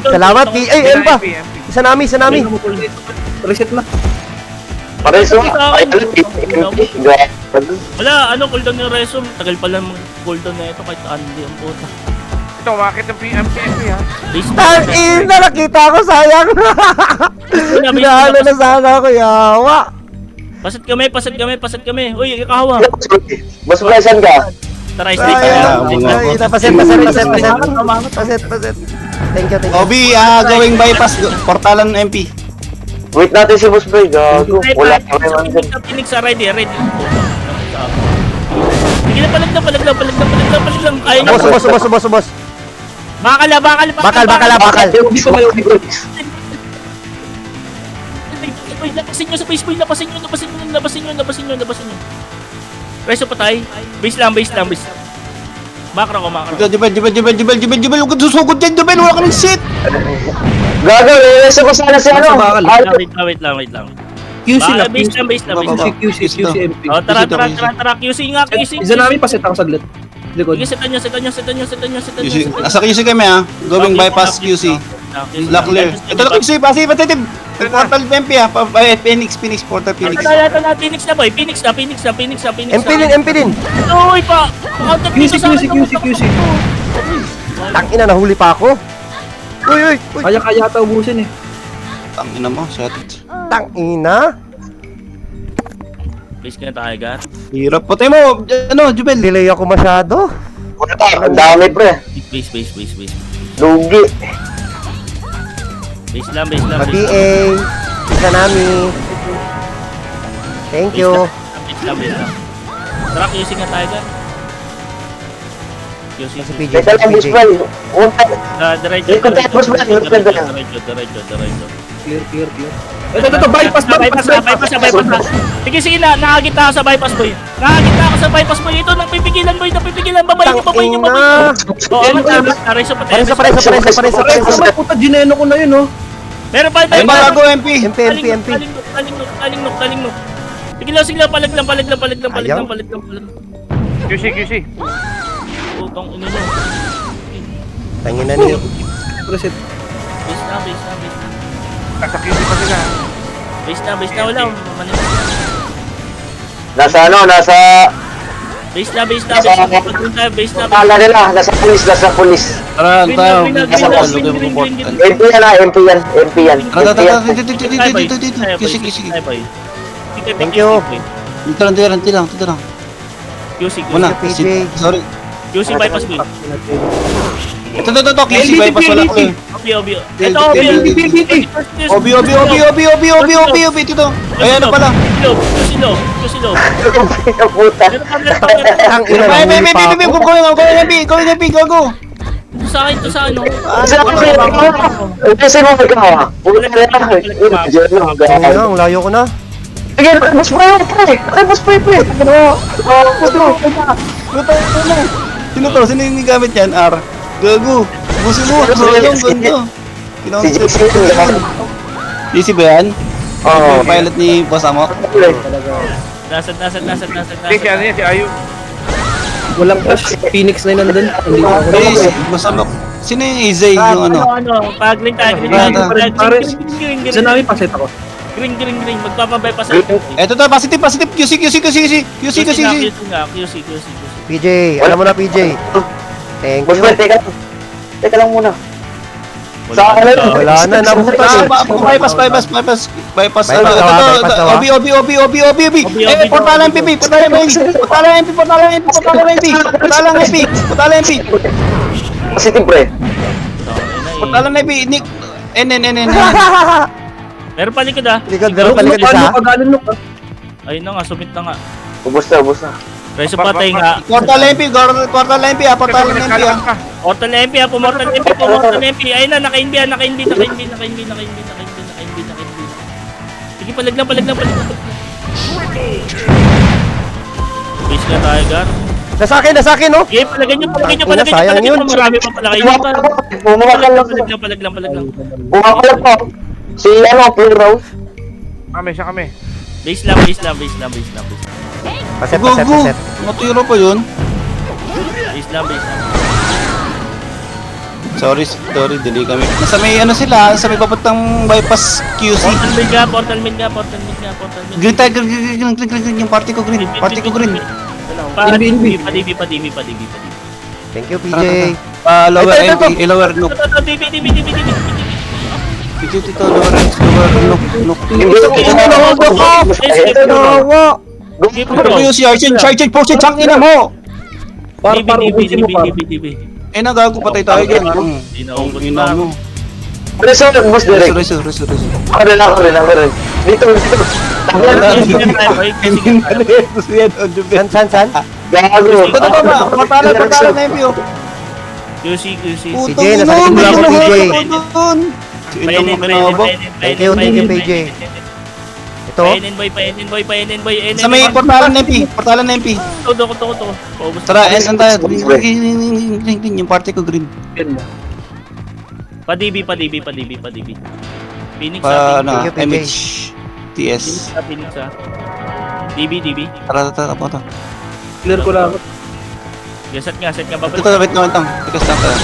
Salamat, ay, ayun pa. Isa nami. Reset na. Pares mo. Wala, cooldown yung resume. Tagal pa lang cooldown na ito kahit hindi ang puta. Ito, bakit ang PMP ha? Tangina, nakita ko, sayang. Naano na sana ako, yawa. Pasat kami. Uy, ikahawa. Mas pleasant ka. Tara, Ay, straight paset. Thank you. Obi, going bypass. Portalan MP. Wait natin si Boss Boy, gago. Wala ka naman dyan. Phoenix sa ready. Sige na, palag lang. Kaya na. Boss. Bakal. Hindi ko mayo. Uy, lapasin nyo sa base boy. Lapasin nyo. Reso patay. Base lang. Makro ko. Jubel, huwag ka susugod dyan, Jubel, wala ka ng shit! Gago, nilesa ko sana si ano. Wait lang. QC na. Base lang. QC MP. Oh, tara. QC nga. Isa namin paset ako saglit. Likod. Sige, setan nyo. Nasa QC kami ha, going bypass QC. Lock clear. Ito na QC, passive, attentive! Portal MP ha, Phoenix, Portal Phoenix. Ito na, Phoenix na boy. Phoenix na. MP din. Uy pa! QC. Tangina, nahuli pa ako. Uy. Kaya ata ubusin eh. Tangina mo, shit. Tangina. Base ka na tayo, Gar. Hirap patay mo, Jubel. Delay ako masyado. Ang dami, pre. Base. Lugi. Base lang. Pa-BA. Isa nami. Thank you. Base lang. Tara, QC nga tayo, Gar. QC. Si PJ. Teka lang, Boss Boy. Diretso. Ikot tayo, Boss Boy. Diretso. Clear. Ito, bypass. Sige na, nakakita ako sa bypass boy. Ito, napipigilan boy, babay niyo. Tangina. Oo, reso patay. Pares. Puta, gineno ko na yun, oh. Meron pa, Ay, bago MP. MP. Taling. Sige lang, palag lang. QC. Utong ino mo. Tangina ni. Reset. Base na. Nasa QC pa sila. Base na, wala. Nasa ano, nasa... Base na. Base na. Kala nila, nasa pulis. Tara, tayo. MP yan. Tara. QC. Thank you. Dito lang. QC. Muna, PJ. sorry. QC bypass boy. Ito, QC bypass, wala ko eh. Obi. Ito, Obi, dito. Ay, ano pala? QC low. Puta. Tangina, nahuli pa ako. Going MP, go. Ito sa ano? Kasi mo ikaw. Puta na yan. Tangina, ang layo ko na. Sige, Boss Boy, pre. Boss Boy, pre. Sino to? Sino yung gamit yan? R. Gago. Busin mo. Ganda. Si JC yun. DC ba yan? Oo. Pilot ni Boss Amok? Nasad. Si ano yan, si Ayu. Walang crash. Phoenix na yun nandun. Hindi ko ako. Hey, Boss Amok. Sino yung Izay yung ano? Pag-green. Isa namin paset ako. Green. Magpapabay pa sa Eto to, positive. QC. PJ, alam mo na PJ. Thank Boss you. Boy, teka lang muna. Sa akin na. Wala na, nabutas eh. Bypass. Obi. Portalan MP. Positive, pre. Portalan MP. Nick. Meron pa likod ah. Meron pa likod isa. Pag-anon look, ah. Ayun na nga, submit na nga. Ubus na. Reso patay nga. Portal MP. Portal MP. Portal MP. Ayun na, naka-NB. Sige, palag lang. Base na tayo, Gar. Nasa akin, no? Okay, palagay nyo. Sayang yun. Marami pa pala kayo. Pumakal lang. Palag lang. Pumakal po. Si ano, Play Rose. Kami, siya kami. Base lang, base lang, base lang, base lang, base lang. Paset, Go, paset, go! paset. Matiro pa yun. Base lang, base lang. Sorry, delay kami. Nasa may ano sila, sa may papuntang bypass QC. Portal mid nga, portal mid nga, portal mid nga, portal mid. Green tayo, green, yung party ko green. Party ko green. Pa-DB. Thank you, PJ. Lower Ito. MP, lower look. DB. Dito, lower look. Tawa! Ano ba yung si Archen? Sergeant, portion, chang ina mo! Par ubusin mo par. Eh, nagago, patay tayo dyan. Inaubos Ina mo. Reso, boss direct. Reso. Ako rin. Dito. San? Gago. Ito ba? Patalan na MP, oh. QC. PJ, nasa likod mo ako, PJ. Inang makinabang. Thank you, PJ. Ito? Painin boy. Sa may portalan na MP. Todo. Paubos. Tara, end tayo. Green, yung party ko green. Pa-DB. Phoenix Ano, Thank you, PJ. MH, TS. Phoenix. DB. Tara, po ito. Clear ko lang. Set nga, babalik. Ito, wait naman tang. Tikas lang tayo.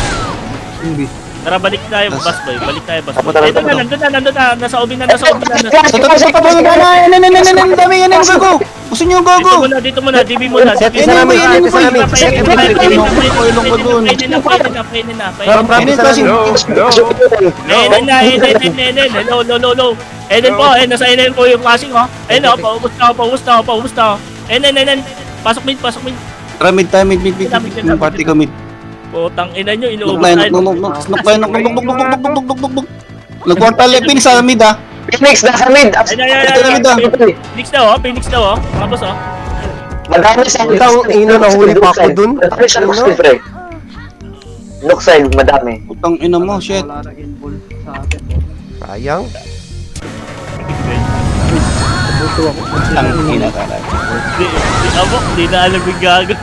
Hindi. Tara, balik tayo, boss boy. Apo, tara. Nandun na. Nasa obi na. Sa tabi, dami yan, gago. Gusto nyo gago. Dito muna, DB muna. Set isa namin. Painin na. Ano yung kasi? Hello. Enen po, nasa Enen po yung passing, oh. Ayun, paubos na. Enen. Pasok mid. Tara, mid tayo, mid. Yung party ko mid. Putang ina nyo, Nuk inuubos tayo. Nag-portal lepin sa mid, ah. Phoenix, nasa mid. Phoenix daw, oh. Tapos, oh. Madami sa Ikaw, ino, nahuli pa ako dun. Madami sa Nook side, pre. Nook side, madami. Putang ina mo, shit. Sayang. Ang ina talaga. Di na alam yung gago.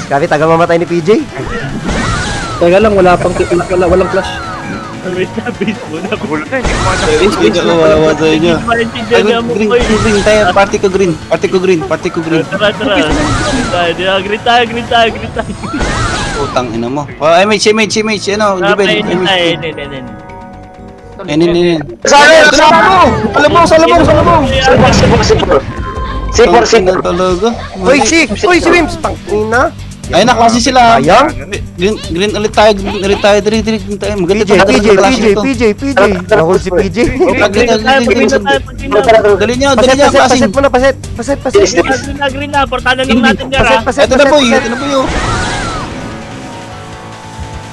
Grabe, taga mamatay ni PJ. Teka lang, walang flash. Wait na, base muna. Gulo na, hindi ko man Hindi ko kawawa sa inyo. Maintindihan niya mo, boy. Green tayo, party ko green. Tara. Green tayo. Putang ina mo. Oh, MH, ano, Jubel, MH. Enen. Alam mo. Sipor. Talaga. Uy, si Rims, tangina. Ayun na, klase sila. Sayang. Green ulit tayo. Green tayo. Maganda PJ. Nahul si PJ. Dali niyo, Paset mo na, paset. Green na, portalan lang natin yan, Paset. Ito na po yun.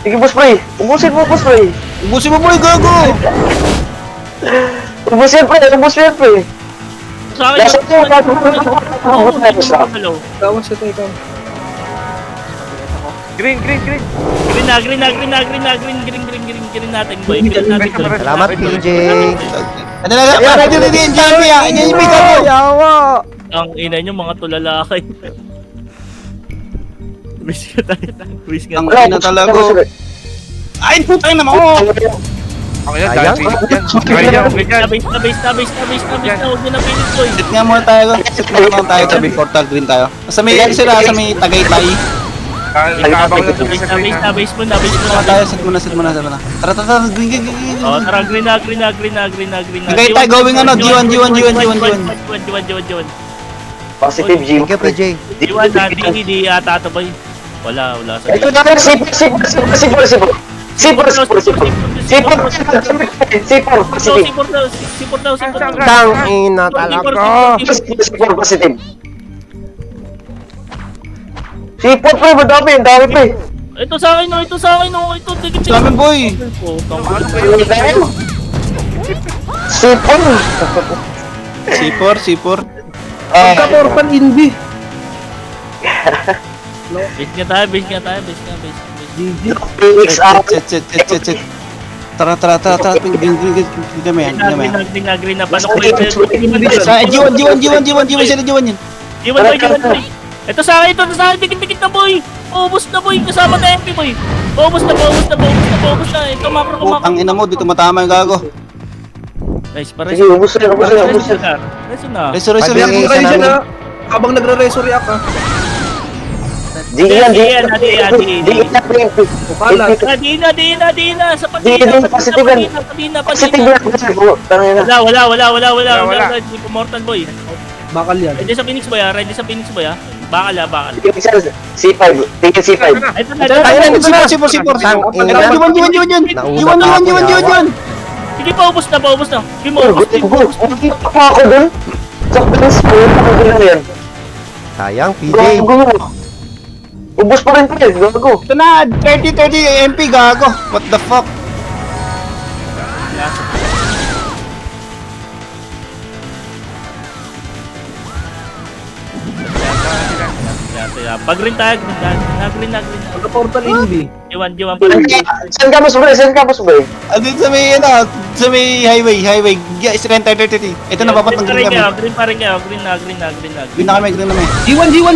Sige, boss pre. Ubusin mo, pre. Ubusin mo po yung gago. Ubusin, pre. Sa akin, Nasa ito, hello. Kawas ito, ikaw. Green. Green natin, boy. Green natin. Salamat, PJ. Ano na, NJP gago. Yawa. Ang ina nyo, mga tulalakay. Wish ka tayo. Ang ina talaga. Ay, putang ina mo. Ako yan, Sayang. dahil ganyan. Base na. Huwag nyo na pilit, boy. Set nga muna tayo. Sa may portal green tayo. Sa may sila, sa may Tagaytay. Base muna. Set muna. Tara, green. Oh, tara, green na. Tagaytay, going ano, G1. Positive, G. Thank you, PJ. G1 na, di ata ito, boy. Wala sa Ito na, sipor. Sipor daw. Tangina talaga. Sipor, positive. Sipor, pre, madami, pre. Ito sa akin, no. Ito, dikit. Sa amin, boy. Sipor. Pagka-orphan Invi. Base nga tayo. Phoenix out. Set. Tara. Green kami yan. Green na. Paano ko G1 sila, G1 yun. boy. Ito sa akin, dikit na, boy. Ubus na, boy. Kasama na MP, boy. Ubus na. Ito, makro ko. Putang ina mo, dito matama yung gago. Nice, para Sige, ubus na, ubus na, ubus na. Reso na. Reso. Pag-BA React isa tayo dyan namin. ha. Habang nagre-resurreact ha. Di yan, di yan. Di yan. Di yan, PNP. Ukala. Di na, sa Di, positiban. Positive na, positive. Tangin na. Wala. Hindi po Mortal Boy. Bakal yan. Ready sa Phoenix Boy, Bakal. C5, tingin C5. Ito na. Sipor. Yun. Sige, paubos na. Sige mo, ubos. Hindi pa ako dun. Sa Prince po, ako lang yan. Sayang, PJ. Gago. Ubus pa rin gago. Ito na, 30 MP, gago. What the fuck? Pag green tayo, green. Pagka-portal Invi. Iwan Saan ka mas ba? Andun sa may, sa may highway. Yes, rent 30. Ito na, papat ng green kami. Green pa rin kayo, green na. Green na kami. G1.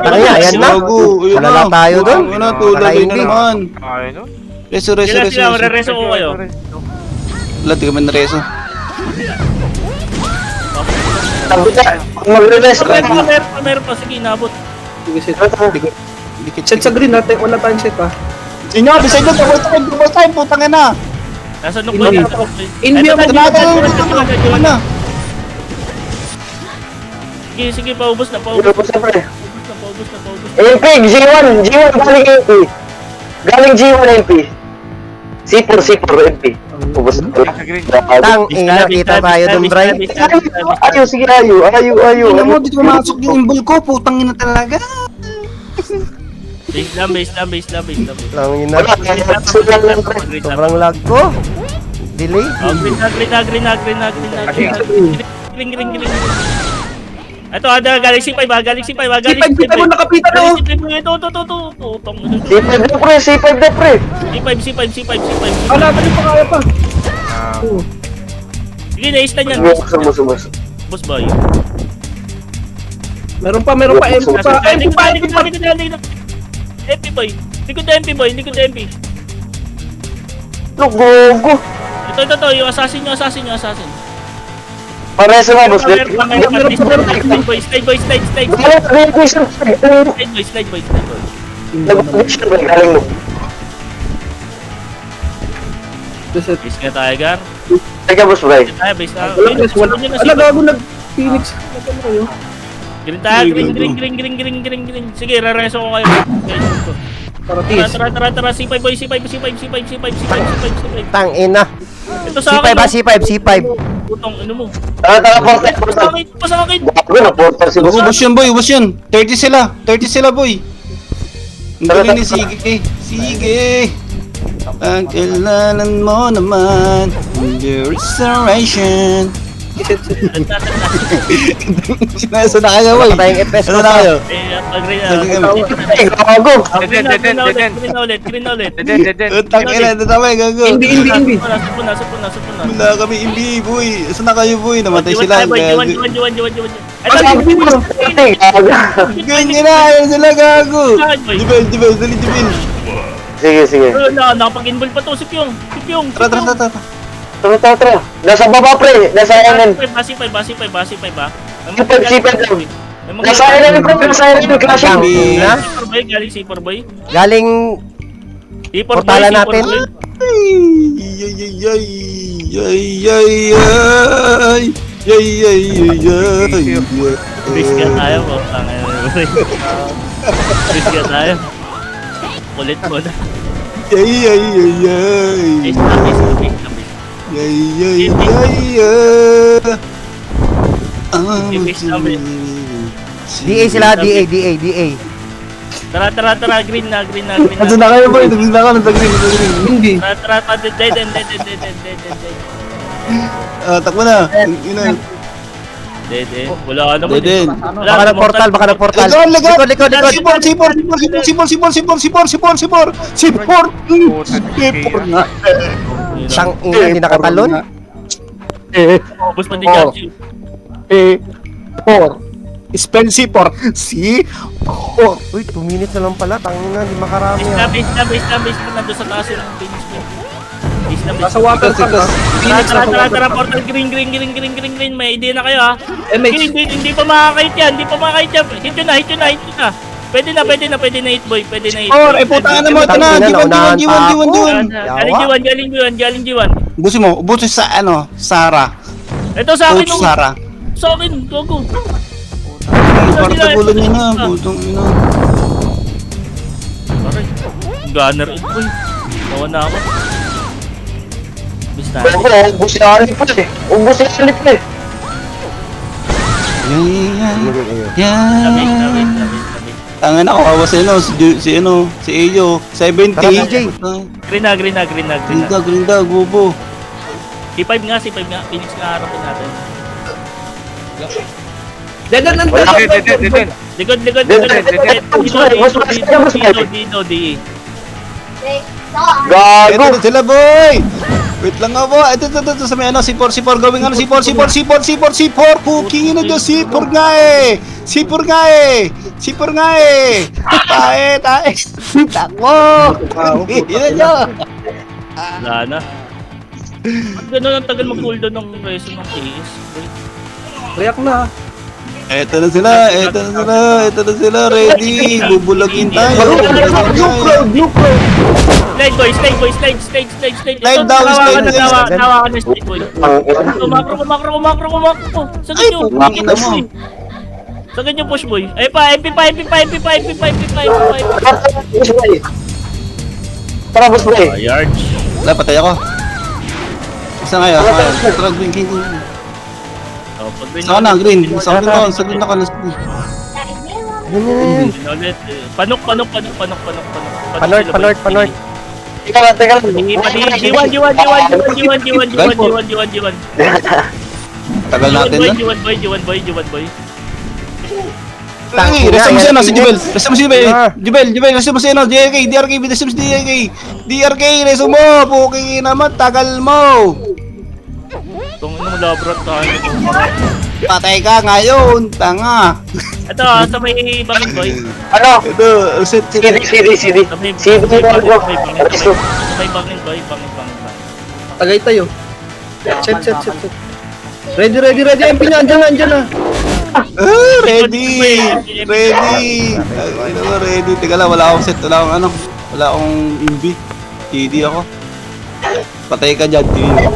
Ayan na. Gago, yun Malala tayo dun. Yun na, tulay na Naka-Invi. naman. Okay, no? Reso. Sila, re-reso ko kayo. Wala, di kami na reso. Magre-rest ka. Meron pa, sige, inabot. Sige, set. Dikit. Set sa green natin. Wala tayong set ha. Sinyo, beside doon, double time, putang ina. Nasa nuk ba dito? Invi ako. Ano na? Sige, paubos na. MP, G1 galing MP. Galing G1 MP. C4 MP. Ubus na. Sa green. Tang, kita tayo dun, Bray. Ayo, sige, ayo. Ina mo, dito pumasok yung imbol ko, putang ina talaga. Base lang. Lang yun na. Wala, sulan lang pre. Sobrang lag ko. Delay. Oh, green na. Green. Ito, ada galing C5 C5 mo nakapitan oh. C5 na pre. C5. Wala pa rin pa kaya pa. Sige, na-stun yan. Ubus. Boss boy. Meron pa. MP pa. MP boy. Likod na MP. Gogo. Ito, yung assassin. Pares na boss. Slide boy. Nag-mission ba galing mo? Set. Base nga tayo, Gar. Teka boss bray. Base tayo. Wala gago nag-Phoenix. Nagano kayo? Green tayo, green. Sige, rareso ko kayo. Para tis. Tara, C5 boy. Tang, ina. Ito sa akin. C5. Putong, ano mo? Tara, portal. Pa sa akin. Gago na portal si boss. Ubus yun, boy, 30 sila, boy. Ang galing ni Sige. Ang kailangan mo naman, the restoration. Saan na kayo, boy? Tayong FPS Saan na kayo? Gago. Green ulit. Utang ina, tatawag, gago. Invi. Supuna. Wala kami imbi, boy. Saan na kayo, boy? Namatay sila. Jiwan. Ganyan na, ayun sila, gago. Dibel, dali. Sige. Nakapag-involve pa to si Pyong. Tara. Nasa baba pre. Nasa NN. Basi 5 ba? C5 lang. Nasa NN pre. Nasa NN clashing. Tang, ina. Galing C4 boy. Galing portalan natin. Base ka tayo po. Base ka tayo. Kulit mo na. Base na. DA sila, DA. Tara, green na. Nandun na kayo, boy. Nandun na green. Invi. Tara, dead. Takbo na. Dead. Wala naman. Dead. Baka nag-portal. Likod. Sipor na. Tang, ina, hindi nakatalon. Bus pa din Janji. Spell sipor. Uy, 2 minutes na lang pala. Tang ina, hindi makarami. Base na. Nandun sa taas yung finish mo. Base na base. Nasa water tank ha. Phoenix Tara, nasa tara, water tara, tank. portal, green. May idea na kayo ha. MX. Hindi pa makakait yan, Hit yun na. Pwede na hit boy, pwede na hit. Or, eh puta na mo, ito na. Tangina, G1. Galing G1. Ubusin sa ano, Sara. Ito sa akin, Coach Sara. sa akin, go. Parang tagulan niya na, putong ina. Aray, gunner it boy. Tawa na ako. Basta. Ubus na alip eh. Ubus na alip eh. Lamig. Tangan ako, kawa si Eyo, 70. Tara, DJ. Green na. Bobo. C5 nga. Phoenix nga harapin natin. Dead. Likod. Dino, DE. Gago. Ito na sila, boy! Wait lang nga po. Ito, sa may ano, C4, gawing ano, C4, cooking na dyan, C4 nga eh! Tae! Tako! Yan nyo! Wala na. Ba't ganun ang tagal mag-cooldown ng reso ng case? React na. Ito na sila, ready! Bubulagin tayo! Blue crow. Slide boy. Slide down, slide down. Tawa ka na slide boy. Kumakro. Sagad nyo. Ina mo. Sagad nyo push boy. Ay pa, MP5. Boss boy. Tara, boss boy. Yard. Wala, patay ako. Isa nga yun. Tara, green. Isa ka na, green. Isa ka na, sa green na ka. Ulit. Panok. Panort. Teka lang. G1. Tagal natin na. G1 boy. Ay, resta mo si ano, si Jubel. Ah. Jubel, resta mo si ano, DRK, resta mo si DRK, resta mo, puking naman, tagal mo. Itong inong labrat tayo. Patay ka ngayon, tanga. Ito, sa may bangin boy. Ano? Ito, set. CD. Sa may CD bangin mo. boy. Bangin. Tagay tayo. Set. Ready. MP na, andyan na. Ready. Ano ba, ready? Teka lang, wala akong set, wala akong imbi. TD ako. Patay ka dyan, TD.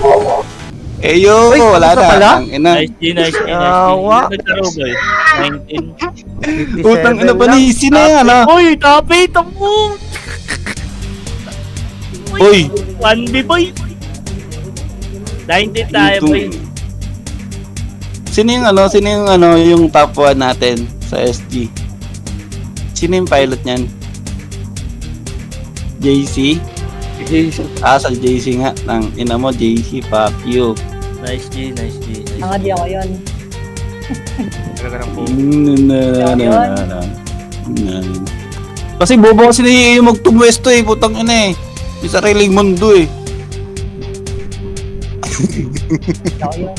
Eyo, wala isa pala? na. Ang ina. Nice. Awa. Nagtaro boy. 19. Utang ina pa ni Easy na yan, ha? Uy, tapit mo! Uy. 1B boy. 19 tayo boy. Sino yung yung top 1 natin sa SG? Sino yung pilot niyan? JC? Sa JC nga. Nang ina mo, JC, fuck you. Nice G. Ang di ako yun. Talaga ng po. Kasi bobo kasi na yung magtumwesto eh, putang ina eh. Yung sariling mundo eh. Hindi ako yun.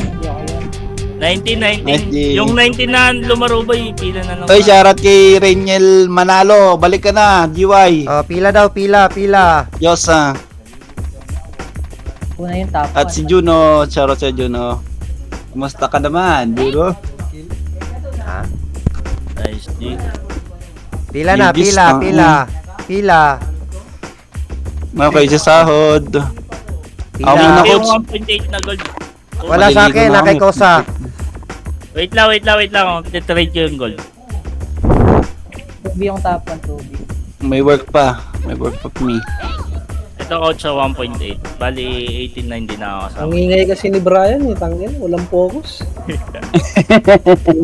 19. Yung 19 na lumaro ba pila na lang. Oy, shoutout kay Renyel Manalo. Balik ka na, GY. Oh, pila daw. Diyos ah. Una yung top 1. At si Juno, shoutout sa Juno. Kumusta ka naman, Juno? Ha? Nice G. Pila na, Ligis pila. Mga kayo sa sahod. Pila. Ako muna, Yung coach. 1.8 na gold. Wala sa akin, Maliligo na nakay ako. Kosa. Wait lang. Titrade ko yung gold. 2B yung top 1, 2B. May work pa me. Ito coach sa 1.8. Bali 18.9 din ako kasama. Ang ingay kasi ni Brian eh, tangin, walang focus.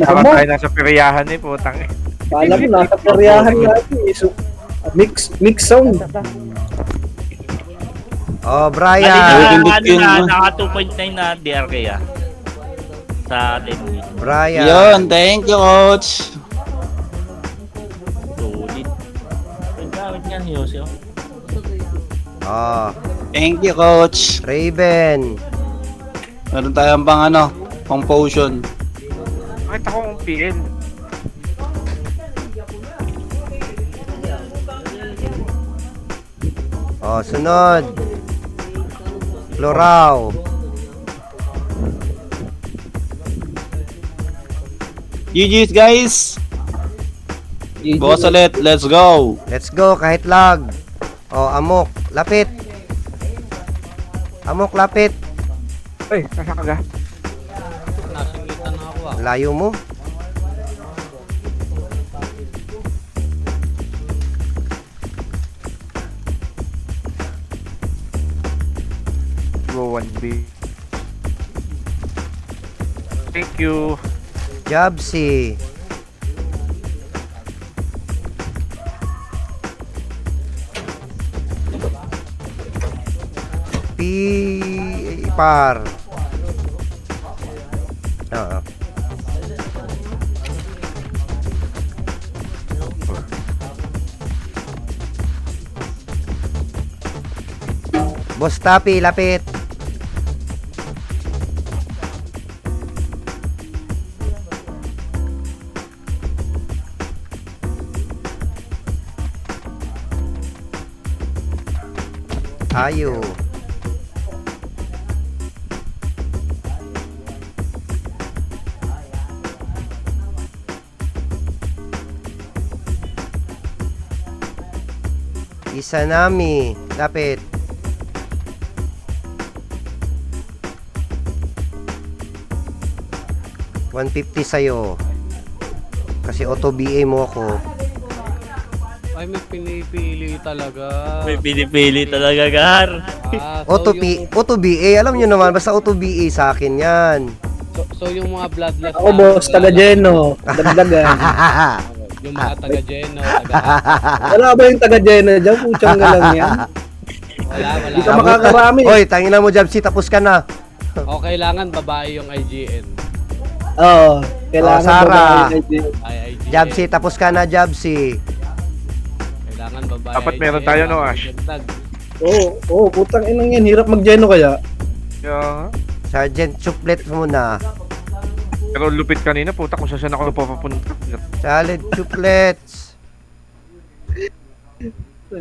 Saka tayo nasa peryahan eh, putang. Kala mo, nasa peryahan natin eh. So, mix sound. Oh, Bali Brian. naka 2.9 na DRK sa atin. Brian. Yun, thank you, coach. Solid. Gamit nga si Jose. Oh, Thank you, coach. Raven. Meron tayong pang potion. Bakit ako ang PL? Oh, sunod. Florao. GG's guys. Bukas ulit. Let's go. Let's go, kahit lag. Oh, Amok, lapit. Amok, lapit. Ay, nasa ka ga? Layo mo. Go 1B. Thank you. Jobsy. Par. Oo. Boss Tapi, lapit. Ayo. Isanami, lapit. $150 sa'yo. Kasi auto BA mo ako. Ay, may pinipili talaga. May pinipili talaga, Gar. Auto BA, alam nyo naman, basta auto BA sa akin yan. So yung mga bloodless. Ako boss, taga Geno. Dagdagan. Yung mga taga-Geno, Wala ba yung taga Geno dyan? Putsang galang yan. wala. Hindi ka makakarami. Hoy, tangina mo, Jabsi, tapos ka na. O kailangan babae yung IGN. Oo. Kailangan Sarah. babae na dyan. Ay, IGN. Jabsi, tapos ka na, Jabsi. Kailangan babae. Dapat meron tayo, no, Ash? Dagdag. Oo, putang inang yan. Hirap mag-Geno kaya. Yeah. Sergeant Chuplet muna. Pero lupit kanina, puta kung saan ako napapunta. Solid Chuplets.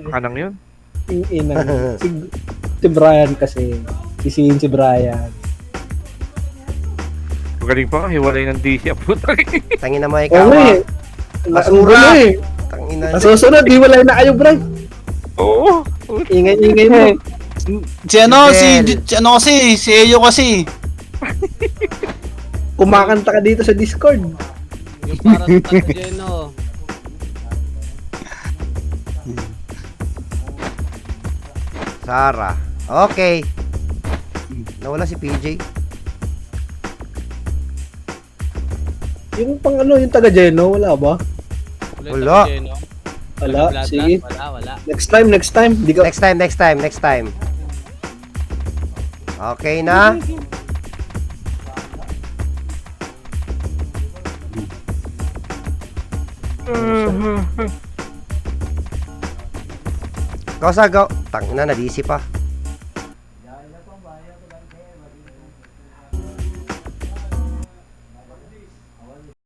Kanang yun. Inang. Si Brian kasi. Sisihin si Brian. Magaling pa, hiwalay ng DC, puta. Tangina mo, Oo ikaw. eh. Basura. Eh. Tangina. Ang susunod, hiwalay na kayo, Brian. Oo. Ingay-ingay mo. Si ano, Fidel. si ano kasi, si Eyo kasi. Kumakanta ka dito sa Discord. Yung para sa taga-Geno. Sarah. Okay. Nawala si PJ. Yung pang ano, yung taga Geno, wala ba? Wala. Taga-Geno. Wala, Bloodless, sige. Wala. Next time. Di ka... Next time. Okay na? Kausa, go. Tangina, nadisi pa.